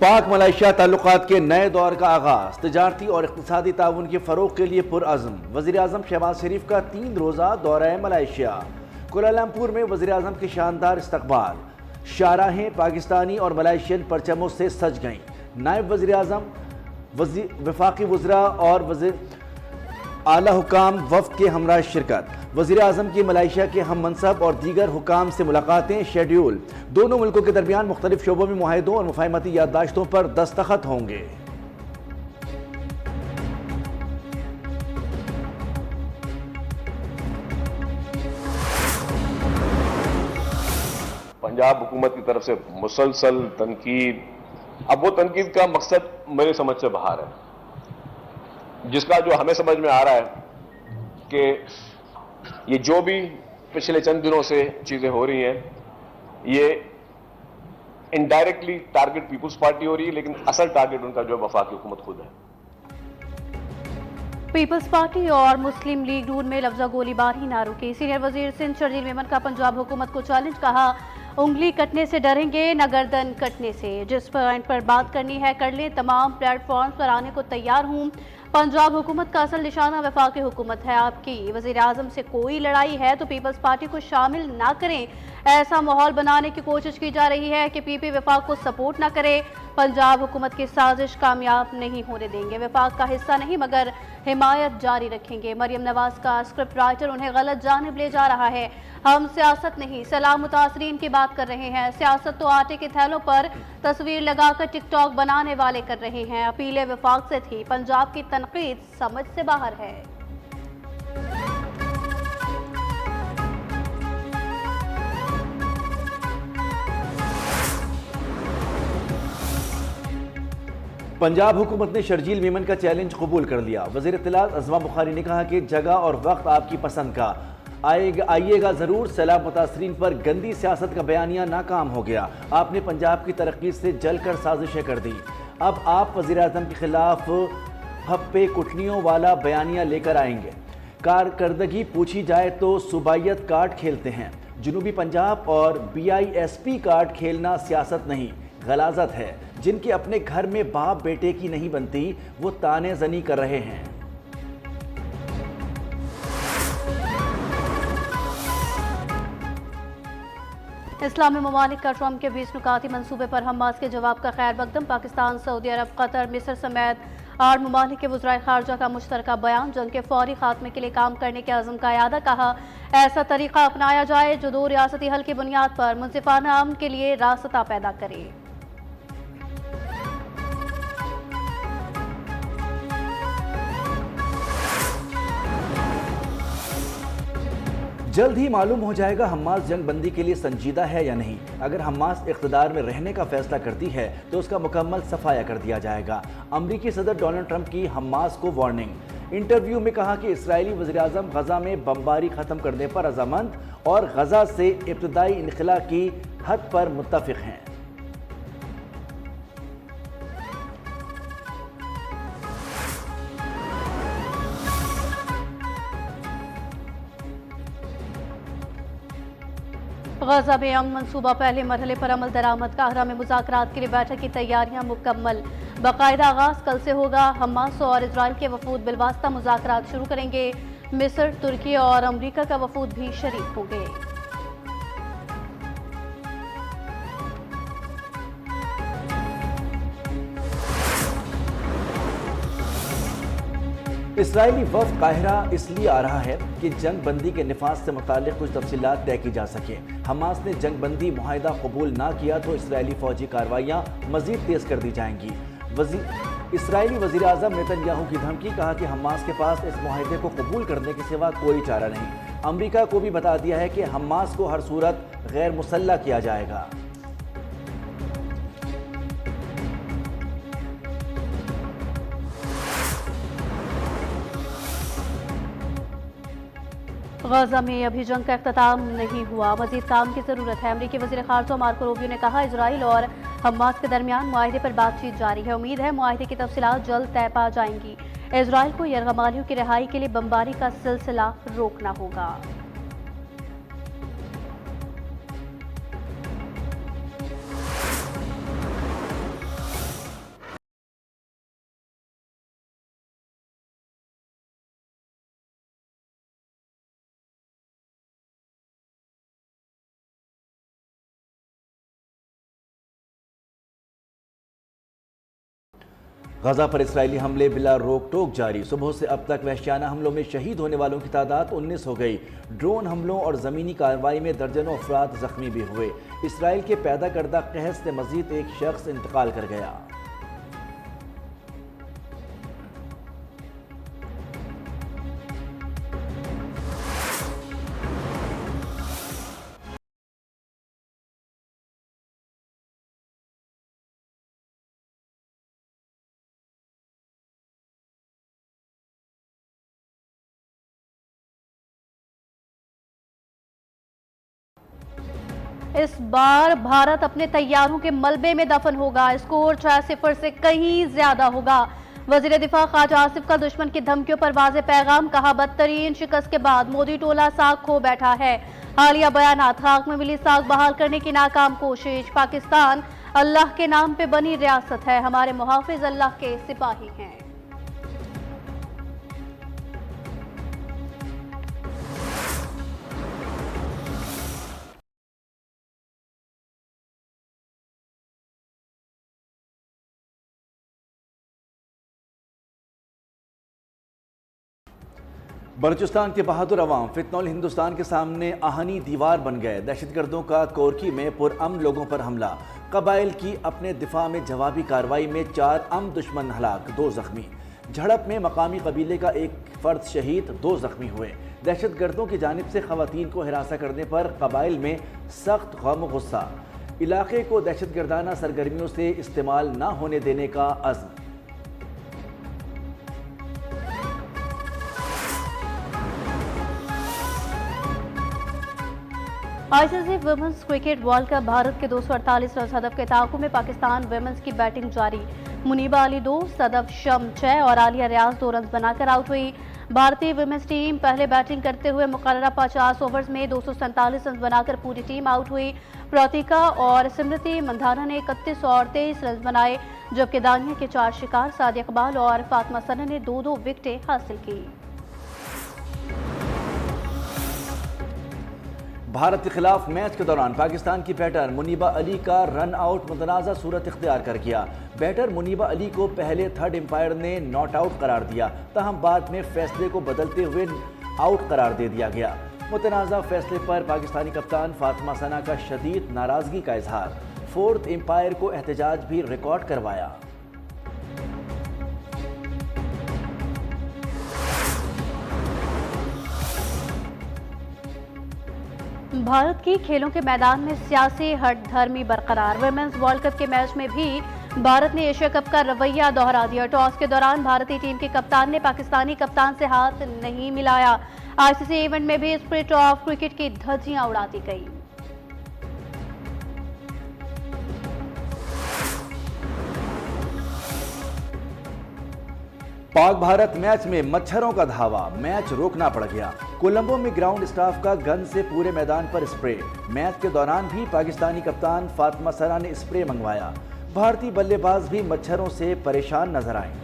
पाक मलेशिया ताल्लुकात के नए दौर का आगाज, तजारती और इक़्तिसादी ताउन के फ़रोग़ के लिए पुरअज़्म। वज़ीर-ए-आज़म शहबाज शरीफ का 3 रोज़ा दौरा मलेशिया। कुआलालंपुर में वज़ीर-ए-आज़म के शानदार इस्तक़बाल। शाहराहें पाकिस्तानी और मलेशियन परचमों से सज गईं। नायब वज़ीर-ए-आज़म, वफाकी वज़रा और आला हुकाम वफ़द के हमरा शिरकत। वज़ीर-ए-आज़म की मलेशिया के हम मनसब और दीगर हुकाम से मुलाकातें शेड्यूल। दोनों मुल्कों के दरमियान मुख्तलिफ शोबों में मुआहिदों और मुफ़ाहमती याददाश्तों पर दस्तखत होंगे। पंजाब हुकूमत की तरफ से मुसलसल तनकीद, अब वो तनकीद का मकसद मेरे समझ से बाहर है, जिसका जो हमें समझ में आ रहा है कि ये जो भी पिछले चंद दिनों से चीजें हो रही हैं, ये इनडायरेक्टली टारगेट पीपुल्स पार्टी हो रही है, लेकिन असल टारगेट उनका जो वफाकी हुकूमत खुद है। पीपल्स पार्टी और मुस्लिम लीग नून में लफ्जा गोलीबारी ना रुकी। सीनियर वजीर सिंध शर्जील मेमन का पंजाब हुकूमत को चैलेंज, कहा उंगली कटने से डरेंगे न गर्दन कटने से। जिस पॉइंट पर बात करनी है कर लें, तमाम प्लेटफॉर्म पर आने को तैयार हूँ। पंजाब हुकूमत का असल निशाना वफाकी हुकूमत है आपकी। वज़ीर-ए-आज़म से कोई लड़ाई है तो पीपल्स पार्टी को शामिल ना करें। ऐसा माहौल बनाने की कोशिश की जा रही है कि पीपी वफाक को सपोर्ट ना करे। पंजाब हुकूमत की साजिश कामयाब नहीं होने देंगे। वफाक का हिस्सा नहीं मगर हिमायत जारी रखेंगे। मरियम नवाज का स्क्रिप्ट राइटर उन्हें गलत जानिब ले जा रहा है। हम सियासत नहीं सलाम मुतासरीन की बात कर रहे हैं। सियासत तो आटे के थैलों पर तस्वीर लगाकर टिकटॉक बनाने वाले कर रहे हैं। अपीलें वफाक से थी, पंजाब की तनकीद समझ से बाहर है। पंजाब हुकूमत ने शर्जील मेमन का चैलेंज कबूल कर लिया। वज़ीर इत्तलात अज़मा बुखारी ने कहा कि जगह और वक्त आपकी पसंद का आइएगा ज़रूर। सैलाब मुतासरीन पर गंदी सियासत का बयानिया नाकाम हो गया। आपने पंजाब की तरक्की से जलकर साजिशें कर दी। अब आप वज़ीर-ए-आज़म के खिलाफ हप्पे कुटनियों वाला बयानिया लेकर आएंगे। कारकर्दगी पूछी जाए तो सूबाइयत कार्ड खेलते हैं। जनूबी पंजाब और BISP कार्ड खेलना सियासत नहीं, गलाजत है। जिनके अपने घर में बाप बेटे की नहीं बनती, वो ताने जनी कर रहे हैं। इस्लामी ममालिक का ट्रंप के 20 नुकाती मंसूबे पर हमास के जवाब का खैर मकदम। पाकिस्तान, सऊदी अरब, कतर, मिस्र समेत 8 ममालिक के वज़राए खारजा का मुश्तरका बयान। जंग के फौरी खात्मे के लिए काम करने के अज़म का इरादा। कहा ऐसा तरीका अपनाया जाए जो 2 रियासती हल की बुनियाद पर मुंसिफाना अमन के लिए रास्ता पैदा करे। जल्द ही मालूम हो जाएगा हमास जंग बंदी के लिए संजीदा है या नहीं। अगर हमास इक़्तिदार में रहने का फैसला करती है तो उसका मुकम्मल सफाया कर दिया जाएगा। अमरीकी सदर डोनाल्ड ट्रंप की हमास को वार्निंग। इंटरव्यू में कहा कि इसराइली वज़ीर-ए-आज़म गजा में बमबारी खत्म करने पर रजामंद और गजा से इब्तदाई इनखला की हद पर मुत्तफिक हैं। गजा में अमन मनसूबा पहले मरहले पर अमल दरामद। काहिरा में मुज़ाकरात के लिए बैठक की तैयारियां मुकम्मल। बाकायदा आगाज कल से होगा। हमास और इजराइल के वफूद बिलवास्ता मुज़ाकरात शुरू करेंगे। मिस्र, तुर्की और अमरीका का वफूद भी शरीक होंगे। इसराइली वफ़द काहिरा इसलिए आ रहा है कि जंग बंदी के निफाज से मुताल्लिक़ कुछ तफसीलात तय की जा सके। हमास ने जंग बंदी मुआहिदा कबूल ना किया तो इसराइली फौजी कार्रवाइयाँ मज़ीद तेज़ कर दी जाएंगी। इसराइली वज़ीर-ए-आज़म नेतन्याहू की धमकी। कहा कि हमास के पास इस मुआहिदे को कबूल करने के सिवा कोई चारा नहीं। अमरीका को भी बता दिया है कि हमास को हर सूरत गैर मुसल्लह किया जाएगा। गजा में अभी जंग का अख्ताम नहीं हुआ, मजीद काम की जरूरत है। अमरीकी वज़ीर ख़ारजा मार्को रूबियो ने कहा इजराइल और हमास के दरमियान मुआहिदे पर बातचीत जारी है। उम्मीद है मुआहिदे की तफसीलात जल्द तय पा जाएंगी। इजराइल को यरगमालियों की रिहाई के लिए बमबारी का सिलसिला रोकना होगा। गजा पर इसराइली हमले बिला रोक टोक जारी। सुबह से अब तक वहशियाना हमलों में शहीद होने वालों की तादाद 19 हो गई। ड्रोन हमलों और ज़मीनी कार्रवाई में दर्जनों अफराद जख्मी भी हुए। इसराइल के पैदा करदा कहर से मजीद एक शख्स इंतकाल कर गया। इस बार भारत अपने तैयारों के मलबे में दफन होगा। स्कोर 6-0 से कहीं ज्यादा होगा। वजीर दिफा ख्वाजा आसिफ का दुश्मन की धमकियों पर वाज़ेह पैगाम, कहा बदतरीन शिकस्त के बाद मोदी टोला साख खो बैठा है। हालिया बयानात, खाक में मिली साख बहाल करने की नाकाम कोशिश। पाकिस्तान अल्लाह के नाम पे बनी रियासत है, हमारे मुहाफिज अल्लाह के सिपाही हैं। बलूचिस्तान के बहादुर अवाम फितनौल हिंदुस्तान के सामने आहनी दीवार बन गए। दहशतगर्दों का कोरकी में पुरअमन लोगों पर हमला। कबाइल की अपने दिफा में जवाबी कार्रवाई में 4 अम दुश्मन हलाक, 2 जख्मी। झड़प में मकामी कबीले का एक फर्द शहीद, 2 जख्मी हुए। दहशतगर्दों की जानिब से खवातीन को हिरासा करने पर कबाइल में सख्त गम गुस्सा। इलाके को दहशतगर्दाना सरगर्मियों से इस्तेमाल न होने देने का अज़्म। ICC women's cricket world cup भारत के 248 रन हदफ के ताक़ुब में पाकिस्तान वुमेन्स की बैटिंग जारी। मुनीबा अली 2, सदफ शम 6 और आलिया रियाज 2 रन बनाकर आउट हुई। भारतीय वुमेन्स टीम पहले बैटिंग करते हुए मुकर्ररा 50 ओवर्स में 247 रन बनाकर पूरी टीम आउट हुई। प्रतिका और स्मृति मंधाना ने 31 और 23 रन बनाए, जबकि दानिया के 4 शिकार सादिया इकबाल और फातिमा सना ने 2-2 विकेटें हासिल की। भारत के खिलाफ मैच के दौरान पाकिस्तान की बैटर मुनीबा अली का रन आउट मुतनाज़ा सूरत इख्तियार कर गया। बैटर मुनीबा अली को पहले थर्ड एम्पायर ने नॉट आउट करार दिया, तहम बाद में फैसले को बदलते हुए आउट करार दे दिया गया। मुतनाज़ा फैसले पर पाकिस्तानी कप्तान फातिमा सना का शदीद नाराज़गी का इजहार। फोर्थ एम्पायर को एहतजाज भी रिकॉर्ड करवाया। भारत की खेलों के मैदान में सियासी हठधर्मी बरकरार। वुमेन्स वर्ल्ड कप के मैच में भी भारत ने एशिया कप का रवैया दोहरा दिया। टॉस के दौरान भारतीय टीम के कप्तान ने पाकिस्तानी कप्तान से हाथ नहीं मिलाया। आईसीसी इवेंट में भी स्पिरिट ऑफ क्रिकेट की धज्जियां उड़ा दी गई। पाक भारत मैच में मच्छरों का धावा, मैच रोकना पड़ गया। कोलंबो में ग्राउंड स्टाफ का गन से पूरे मैदान पर स्प्रे। मैच के दौरान भी पाकिस्तानी कप्तान फातिमा सना ने स्प्रे मंगवाया। भारतीय बल्लेबाज भी मच्छरों से परेशान नजर आए।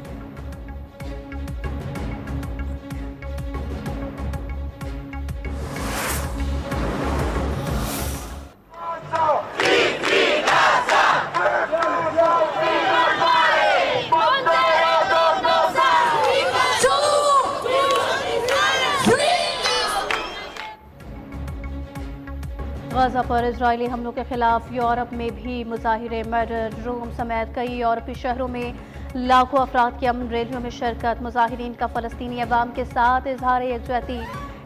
गजा पर इजरायली हमलों के खिलाफ यूरोप में भी मुजाहिरे। मर्डर रोम समेत कई यूरोपीय शहरों में लाखों अफराद की अमन रैलियों में शिरकत। मुजाहिरीन का फलस्तीनी अवाम के साथ इजहार यकजहती।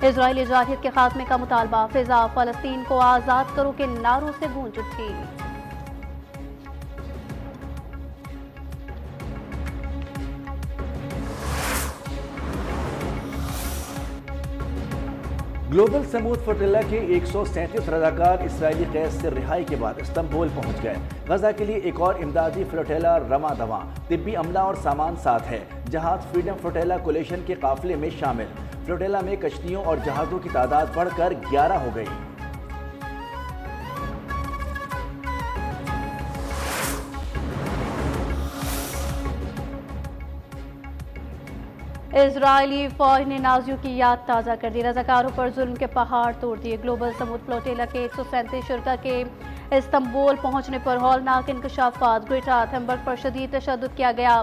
इजरायली जाहिद के खात्मे का मुतालबा। फिजा फलस्तीन को आज़ाद करो के नारों से गूंज उठी। ग्लोबल समूद फ्लोटिला के 137 रजाकार इसराइली कैद से रिहाई के बाद इस्तांबुल पहुंच गए। गजा के लिए एक और इमदादी फ्लोटिला रवां दवां, तिब्बी अमला और सामान साथ है। जहाज फ्रीडम फ्लोटिला कोलेशन के काफिले में शामिल। फ्लोटिला में कश्तियों और जहाज़ों की तादाद बढ़कर 11 हो गई। इजरायली फौज ने नाजियों की याद ताज़ा कर दी। रजाकारों पर जुल्म के पहाड़ तोड़ दिए। ग्लोबल समूद फ्लोटिला के 137 शुरका के इस्तांबुल पहुंचने पर हौलनाक इंकशाफात। ग्रेटा थुनबर्ग पर शदीद तशद्दुद किया गया।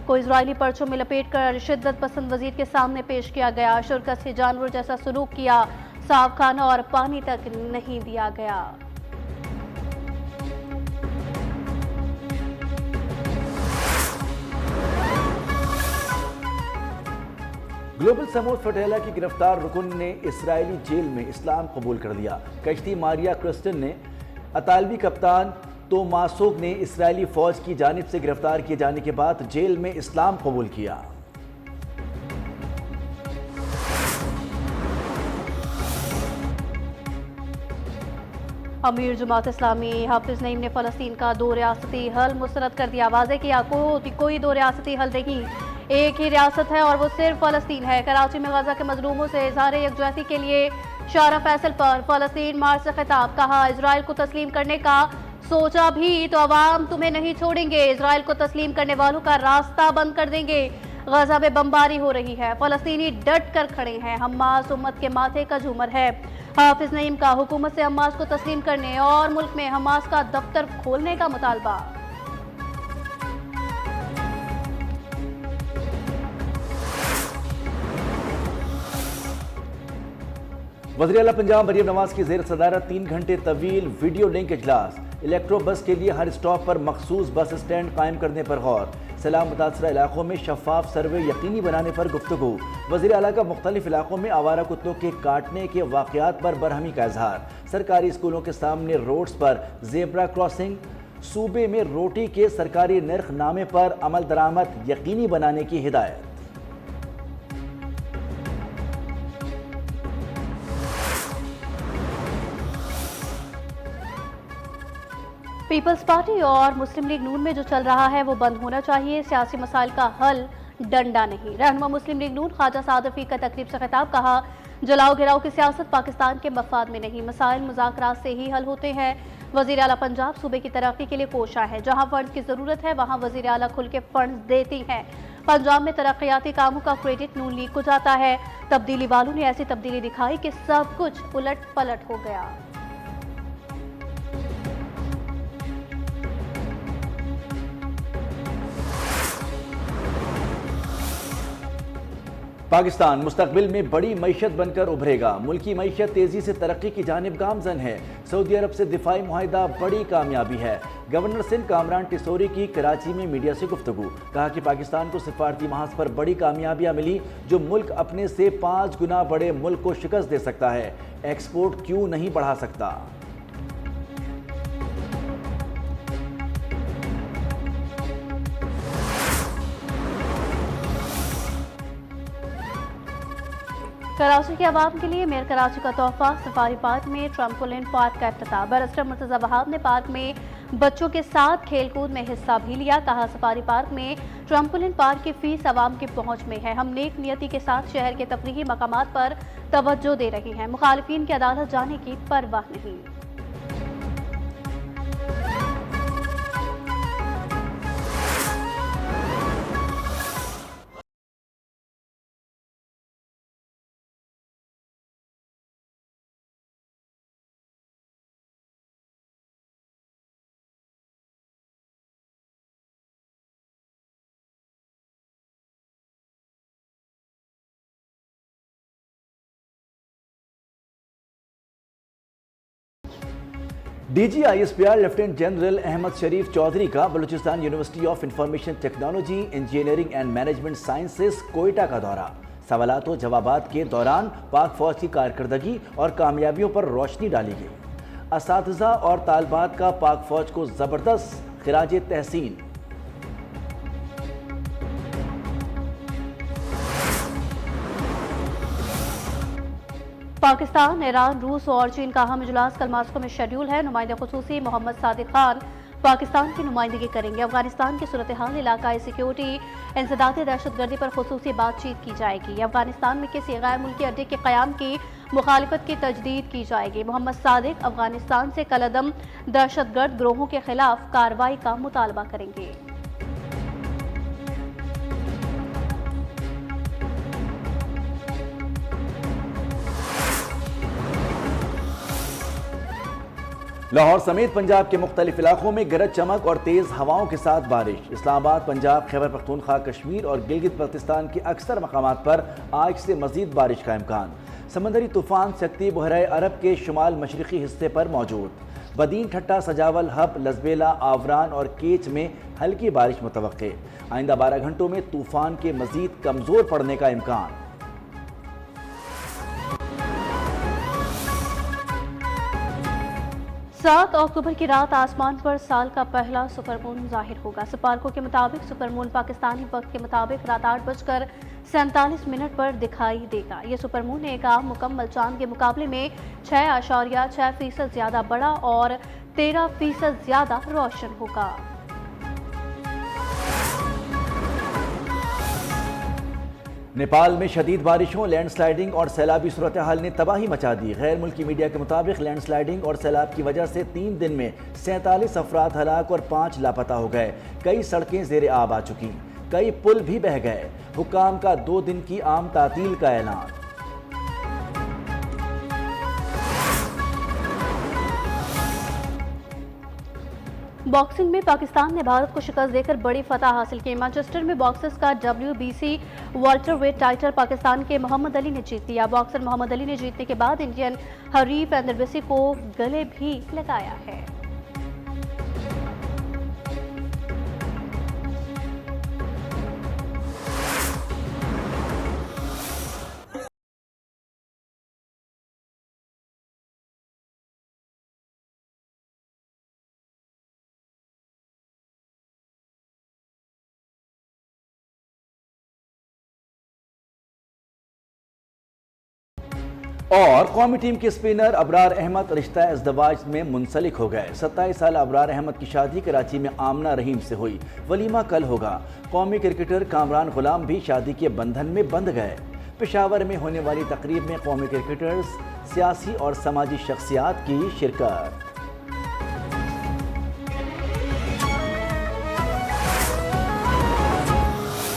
को इजरायली पर्चों में लपेटकर शिद्दत पसंद वजीर के सामने पेश किया गया। शुरकत से जानवर जैसा सलूक किया, साफ खाना और पानी तक नहीं दिया गया। ग्लोबल समूह फटेला की गिरफ्तार रुकन ने इस्राएली जेल में इस्लाम कबूल कर लिया। कश्ती मारिया क्रिस्टन ने अतालवी कप्तान तोमासोग ने इस्राएली फौज की जानिब से गिरफ्तार किए जाने के बाद जेल में इस्लाम कबूल किया। अमीर जमात इस्लामी हाफिज नईम ने फलस्तीन का दो रियासती हल मुस्तरद कर दिया। वाज़े किया कोई दो रियासती हल नहीं, एक ही रियासत है और वो सिर्फ फलस्तीन है। कराची में गजा के मजलूमों से इजहार यकजहती के लिए शारा फैसल पर फलस्तीन मार्च से खिताब। कहा, इजराइल को तस्लीम करने का सोचा भी तो अवाम तुम्हें नहीं छोड़ेंगे। इजराइल को तस्लीम करने वालों का रास्ता बंद कर देंगे। गजा में बमबारी हो रही है, फलस्तीनी डट कर खड़े हैं। हमास उम्मत के माथे का झूमर है। हाफिज नईम का हुकूमत से हमास को तस्लीम करने और मुल्क में हमास का दफ्तर खोलने का मुतालबा। वज़ीर आला पंजाब मरियम नवाज की ज़ेर सदारत 3 घंटे तवील वीडियो लिंक इजलास। इलेक्ट्रो बस के लिए हर स्टॉप पर मखसूस बस स्टैंड कायम करने पर गौर। सैलाब मुतासरा इलाकों में शफाफ सर्वे यकीनी बनाने पर गुफ्तगू। वज़ीर आला का मुख्तलिफ इलाकों में आवारा कुत्तों के काटने के वाक़यात पर बरहमी का इजहार। सरकारी स्कूलों के सामने रोड्स पर ज़ेब्रा क्रॉसिंग। सूबे में रोटी के सरकारी नर्ख नामे पर अमल दरामद यकीनी बनाने की हिदायत। पीपल्स पार्टी और मुस्लिम लीग नून में जो चल रहा है वो बंद होना चाहिए। सियासी मसाइल का हल डंडा नहीं। रहनुमा मुस्लिम लीग नून ख्वाजा साद रफीक का तकरीब से खिताब। कहा, जलाओ गिराओ की सियासत पाकिस्तान के मफाद में नहीं, मसाइल मुज़ाकरात से ही हल होते हैं। वज़ीर आला पंजाब सूबे की तरक्की के लिए कोशा है। जहां फंड्स की जरूरत है वहां वज़ीर आला खुल के फंड्स देती हैं। पंजाब में तरक्याती कामों का क्रेडिट नून लीग को जाता है। तब्दीली वालों ने ऐसी तब्दीली दिखाई कि सब कुछ उलट पलट हो गया। पाकिस्तान मुस्तकबिल में बड़ी मईशत बनकर उभरेगा। मुल्की मईशत तेजी से तरक्की की जानिब गामजन है। सऊदी अरब से दिफाई मुआहिदा बड़ी कामयाबी है। गवर्नर सिंध कामरान टिसोरी की कराची में मीडिया से गुफ्तगू। कहा कि पाकिस्तान को सिफारती महाज पर बड़ी कामयाबियां मिली, जो मुल्क अपने से 5 गुना बड़े मुल्क को शिकस्त दे सकता है। एक्सपोर्ट क्यों नहीं बढ़ा सकता। कराची के अवाम के लिए मेयर कराची का तोहफा। सफारी पार्क में ट्रम्पोलिन पार्क का इफ्तिताह। बैरिस्टर मुर्तज़ा वहाब ने पार्क में बच्चों के साथ खेलकूद में हिस्सा भी लिया। कहा, सफारी पार्क में ट्रम्पोलिन पार्क की फीस अवाम की पहुंच में है। हम नेक नियति के साथ शहर के तफरीही मकामात पर तवज्जो दे रहे हैं। मुखालिफिन की अदालत जाने की परवाह नहीं। DGISPR लेफ्टिनेंट जनरल अहमद शरीफ चौधरी का Balochistan university of information technology, engineering and management sciences Quetta का दौरा। सवालात व जवाबात के दौरान पाक फौज की कारकर्दगी और कामयाबियों पर रोशनी डाली गई। असातिज़ा और तालबात का पाक फौज को ज़बरदस्त खिराज तहसीन। पाकिस्तान, ईरान, रूस और चीन का अहम इजलास कल मास्को में शेड्यूल है। नुमाइंदा खुसूसी मोहम्मद सादिक खान पाकिस्तान की नुमाइंदगी करेंगे। अफगानिस्तान की सूरत हाल, इलाकाई सिक्योरिटी, इंसदाद दहशतगर्दी पर खुसूसी बातचीत की जाएगी। अफगानिस्तान में किसी गैर मुल्की अड्डे के क़याम की मुखालिफत की तजदीद की जाएगी। मोहम्मद सादिक अफगानिस्तान से कलअदम दहशतगर्द ग्रोहों के खिलाफ कार्रवाई का मुतालबा करेंगे। लाहौर समेत पंजाब के मुख्तलिफ इलाकों में गरज चमक और तेज हवाओं के साथ बारिश। इस्लामाबाद, पंजाब, खैबर पख्तूनख्वा, कश्मीर और गिलगित बल्तिस्तान के अक्सर मकामात पर आज से मजीद बारिश का इम्कान। समंदरी तूफान शक्ति बहराए अरब के शुमाल मशरकी हिस्से पर मौजूद। बदीन, ठट्टा, सजावल, हब, लजबेला, आवरान और केच में हल्की बारिश मुतवक्के। आइंदा 12 घंटों में तूफान के मजीद कमजोर पड़ने का इम्कान। 7 अक्टूबर की रात आसमान पर साल का पहला सुपरमून जाहिर होगा। सिपारकों के मुताबिक सुपरमून पाकिस्तानी वक्त के मुताबिक रात 8:47 पर दिखाई देगा। ये सुपरमून एक आम मुकम्मल चांद के मुकाबले में 6.6% ज्यादा बड़ा और 13% ज्यादा रोशन होगा। नेपाल में शदीद बारिशों, लैंडस्लाइडिंग और सैलाबी सूरत हाल ने तबाही मचा दी। गैर मुल्की मीडिया के मुताबिक लैंडस्लाइडिंग और सैलाब की वजह से 3 दिन में 47 अफराद हलाक और 5 लापता हो गए। कई सड़कें ज़ेरे आब आ चुकी, कई पुल भी बह गए। हुक्काम का 2 दिन की आम तातील का ऐलान। बॉक्सिंग में पाकिस्तान ने भारत को शिकस्त देकर बड़ी फतह हासिल की। मैनचेस्टर में बॉक्सर्स का WBC वाल्टरवेट टाइटल पाकिस्तान के मोहम्मद अली ने जीत लिया। बॉक्सर मोहम्मद अली ने जीतने के बाद इंडियन हरीफ एंडरबेसी को गले भी लगाया है। और कौमी टीम के स्पिनर अबरार अहमद रिश्ता इज़्दवाज में मुंसलिक हो गए। 27 साल अबरार अहमद की शादी कराची में आमना रहीम से हुई। वलीमा कल होगा। कौमी क्रिकेटर कामरान गुलाम भी शादी के बंधन में बंध गए। पेशावर में होने वाली तकरीब में कौमी क्रिकेटर्स, सियासी और समाजी शख्सियात की शिरकत।